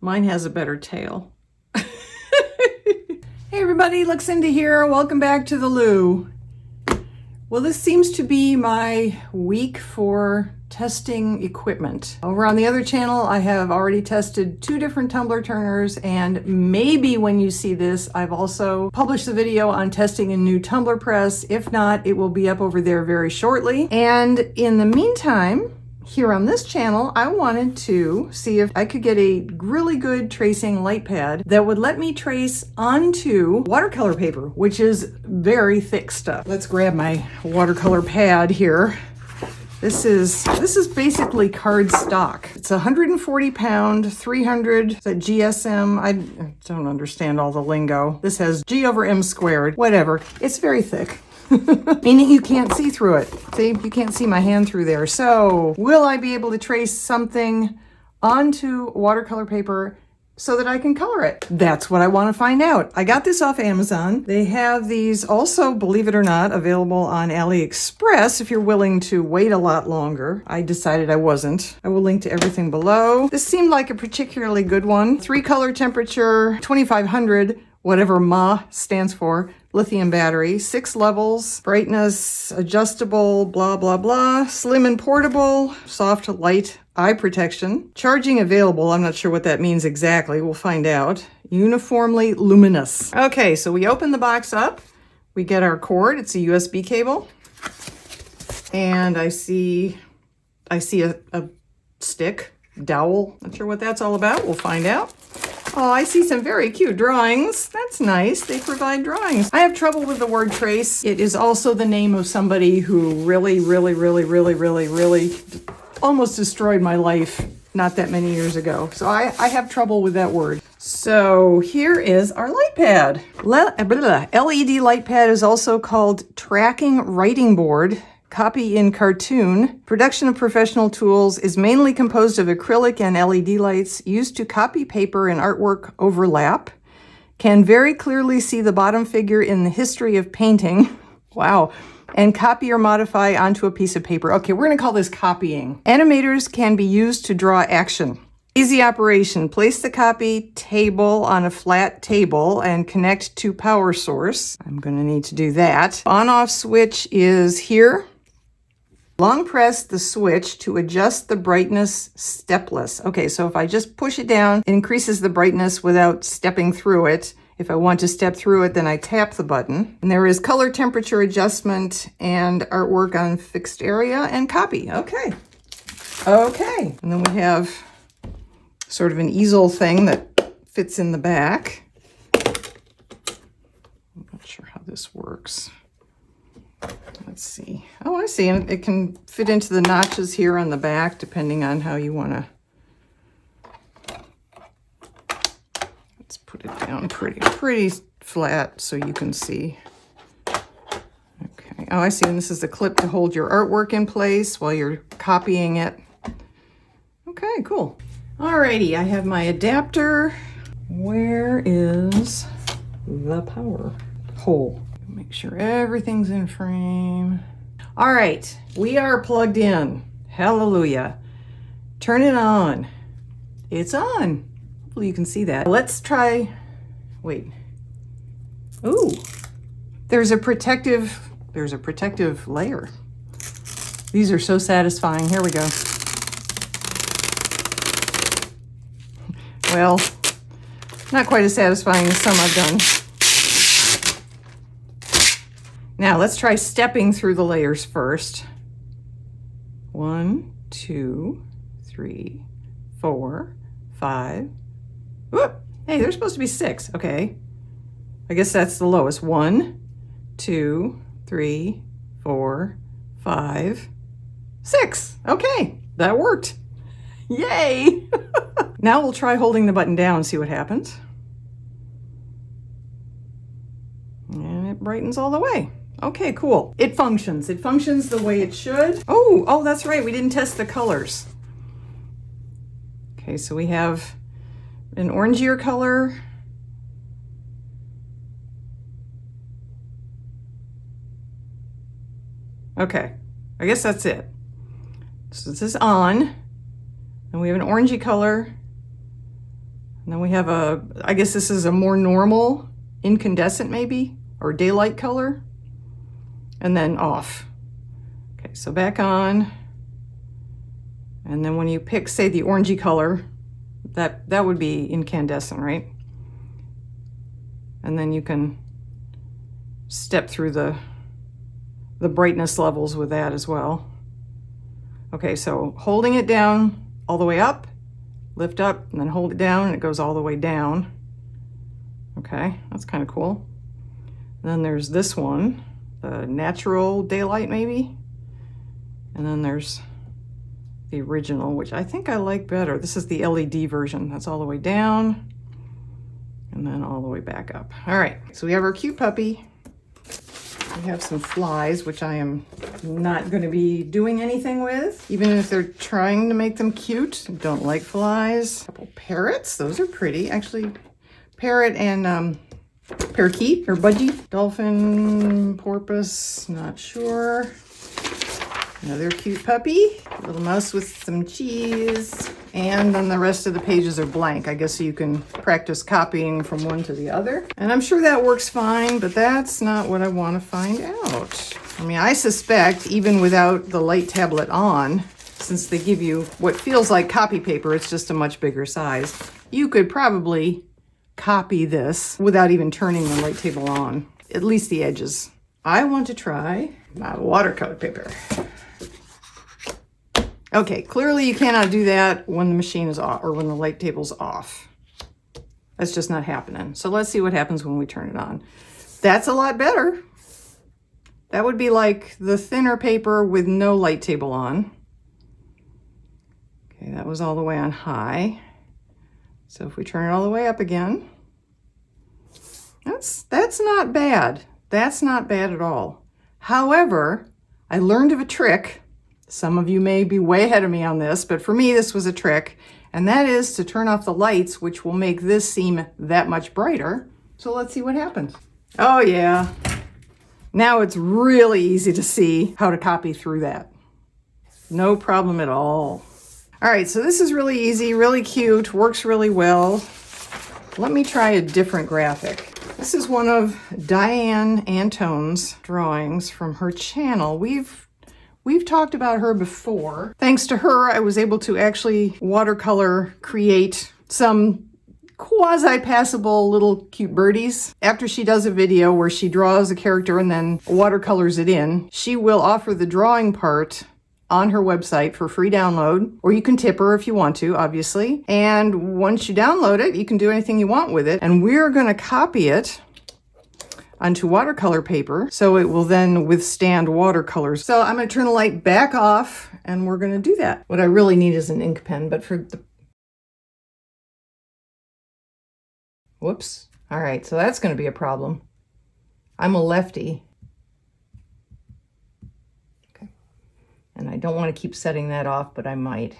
Mine has a better tail. Hey everybody, Luxinda here. Welcome back to the loo. Well, this seems to be my week for testing equipment. Over on the other channel, I have already tested 2 different tumbler turners, and maybe when you see this, I've also published a video on testing a new tumbler press. If not, it will be up over there very shortly. And in the meantime, here on this channel, I wanted to see if I could get a really good tracing light pad that would let me trace onto watercolor paper, which is very thick stuff. Let's grab my watercolor pad here. This is basically card stock. It's 140 pound, 300, is that GSM? I don't understand all the lingo. This has G over M squared, whatever. It's very thick. Meaning you can't see through it. See, you can't see my hand through there. So will I be able to trace something onto watercolor paper so that I can color it? That's what I want to find out. I got this off Amazon. They have these also, believe it or not, available on AliExpress if you're willing to wait a lot longer. I decided I wasn't. I will link to everything below. This seemed like a particularly good one. 3 color temperature, 2500, whatever Ma stands for, lithium battery, 6 levels, brightness, adjustable, blah, blah, blah, slim and portable, soft light eye protection, charging available. I'm not sure what that means exactly. We'll find out. Uniformly luminous. Okay, so we open the box up. We get our cord. It's a USB cable. And I see a stick, dowel. Not sure what that's all about. We'll find out. Oh, I see some very cute drawings. That's nice. They provide drawings. I have trouble with the word trace. It is also the name of somebody who really almost destroyed my life not that many years ago. So I have trouble with that word. So here is our light pad. LED light pad is also called tracking writing board. Copy in cartoon. Production of professional tools is mainly composed of acrylic and LED lights used to copy paper and artwork overlap. Can very clearly see the bottom figure in the history of painting. Wow. And copy or modify onto a piece of paper. Okay, we're going to call this copying. Animators can be used to draw action. Easy operation. Place the copy table on a flat table and connect to power source. I'm going to need to do that. On-off switch is here. Long press the switch to adjust the brightness stepless. Okay, so if I just push it down, it increases the brightness without stepping through it. If I want to step through it, then I tap the button. And there is color temperature adjustment and artwork on fixed area and copy. Okay. Okay. And then we have sort of an easel thing that fits in the back. I'm not sure how this works. Let's see. Oh, I see. And it can fit into the notches here on the back, depending on how you want to. Let's put it down pretty flat so you can see. Okay. Oh, I see. And this is the clip to hold your artwork in place while you're copying it. Okay, cool. Alrighty, I have my adapter. Where is the power hole? Make sure everything's in frame. All right, we are plugged in. Hallelujah. Turn it on. It's on. Hopefully you can see that. Let's try, wait. Ooh, there's a protective layer. These are so satisfying. Here we go. Well, not quite as satisfying as some I've done. Now let's try stepping through the layers first. 1, 2, 3, 4, 5. Whoop! Hey, there's supposed to be 6. Okay. I guess that's the lowest. 1, 2, 3, 4, 5, 6. Okay, that worked. Yay! Now we'll try holding the button down and see what happens. And it brightens all the way. Okay, cool. It functions. It functions the way it should. Oh, that's right. We didn't test the colors. Okay, so we have an orangier color. Okay, I guess that's it. So this is on, and we have an orangey color. And then we have a, I guess this is a more normal incandescent maybe, or daylight color. And then off. Okay, so back on. And then when you pick, say, the orangey color, that would be incandescent, right? And then you can step through the brightness levels with that as well. Okay, so holding it down all the way up, lift up, and then hold it down, and it goes all the way down. Okay, that's kind of cool. And then there's this one, the natural daylight maybe. And then there's the original, which I think I like better. This is the LED version. That's all the way down and then all the way back up. All right, so we have our cute puppy. We have some flies, which I am not going to be doing anything with, even if they're trying to make them cute. Don't like flies. A couple parrots. Those are pretty. Actually, parrot and parakeet or budgie. Dolphin, porpoise, not sure. Another cute puppy. Little mouse with some cheese. And then the rest of the pages are blank. I guess so you can practice copying from one to the other. And I'm sure that works fine, but that's not what I want to find out. I mean, I suspect even without the light tablet on, since they give you what feels like copy paper, it's just a much bigger size, you could probably copy this without even turning the light table on, at least the edges. I want to try my watercolor paper. Okay, clearly you cannot do that when the machine is off or when the light table's off. That's just not happening. So let's see what happens when we turn it on. That's a lot better. That would be like the thinner paper with no light table on. Okay, that was all the way on high. So if we turn it all the way up again, that's not bad. That's not bad at all. However, I learned of a trick. Some of you may be way ahead of me on this, but for me, this was a trick, and that is to turn off the lights, which will make this seem that much brighter. So let's see what happens. Oh yeah. Now it's really easy to see how to copy through that. No problem at all. All right, so this is really easy, really cute, works really well. Let me try a different graphic. This is one of Diane Antone's drawings from her channel. We've talked about her before. Thanks to her, I was able to actually watercolor create some quasi-passable little cute birdies. After she does a video where she draws a character and then watercolors it in, she will offer the drawing part on her website for free download, or you can tip her if you want to, obviously. And once you download it, you can do anything you want with it. And we're gonna copy it onto watercolor paper, so it will then withstand watercolors. So I'm gonna turn the light back off, and we're gonna do that. What I really need is an ink pen, but for the... Whoops. All right, so that's gonna be a problem. I'm a lefty. Okay. And I don't wanna keep setting that off, but I might.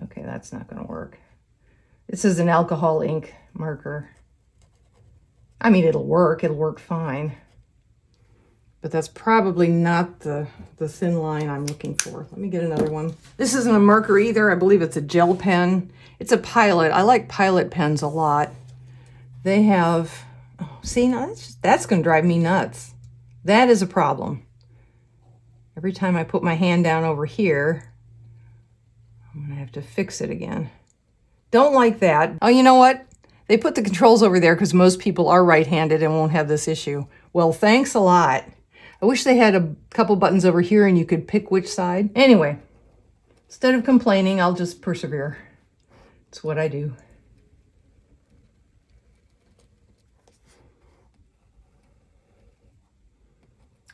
Okay, that's not gonna work. This is an alcohol ink marker. I mean, it'll work fine, but that's probably not the thin line I'm looking for. Let me get another one. This isn't a marker either. I believe it's a gel pen. It's a Pilot. I like Pilot pens a lot. They have, oh, see, now that's gonna drive me nuts. That is a problem. Every time I put my hand down over here, I'm gonna have to fix it again. Don't like that. Oh, you know what? They put the controls over there because most people are right-handed and won't have this issue. Well, thanks a lot. I wish they had a couple buttons over here and you could pick which side. Anyway, instead of complaining, I'll just persevere. It's what I do.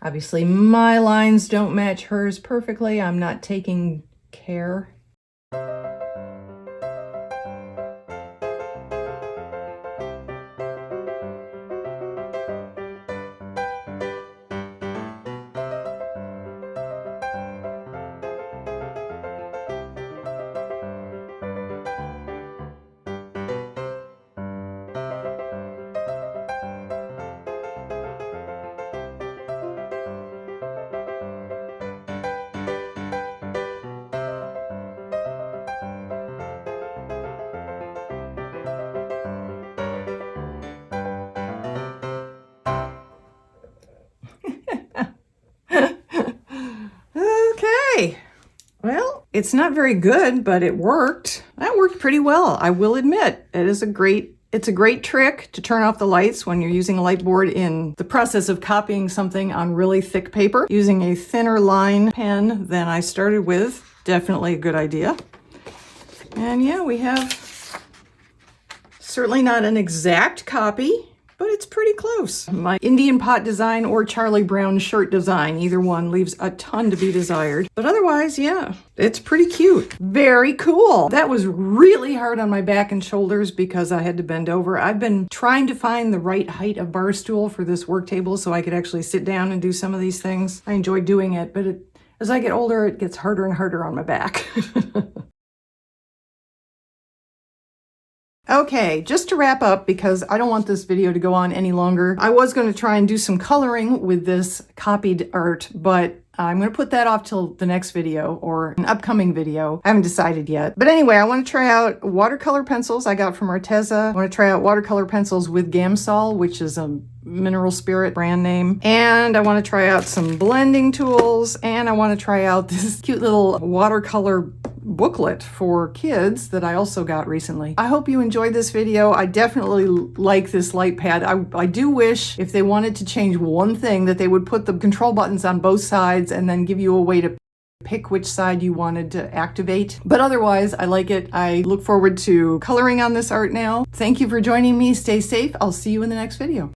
Obviously, my lines don't match hers perfectly. I'm not taking care. It's not very good, but it worked. That worked pretty well, I will admit. It's a great trick to turn off the lights when you're using a light board in the process of copying something on really thick paper. Using a thinner line pen than I started with, definitely a good idea. And yeah, we have certainly not an exact copy, but it's pretty close. My Indian pot design or Charlie Brown shirt design, either one leaves a ton to be desired. But otherwise, yeah, it's pretty cute. Very cool. That was really hard on my back and shoulders because I had to bend over. I've been trying to find the right height of bar stool for this work table so I could actually sit down and do some of these things. I enjoy doing it, but as I get older, it gets harder and harder on my back. Okay, just to wrap up, because I don't want this video to go on any longer, I was going to try and do some coloring with this copied art, but I'm going to put that off till the next video or an upcoming video. I haven't decided yet. But anyway, I want to try out watercolor pencils I got from Arteza. I want to try out watercolor pencils with Gamsol, which is a Mineral Spirit brand name. And I want to try out some blending tools. And I want to try out this cute little watercolor booklet for kids that I also got recently. I hope you enjoyed this video. I definitely like this light pad. I do wish if they wanted to change one thing that they would put the control buttons on both sides and then give you a way to pick which side you wanted to activate. But otherwise, I like it. I look forward to coloring on this art now. Thank you for joining me. Stay safe. I'll see you in the next video.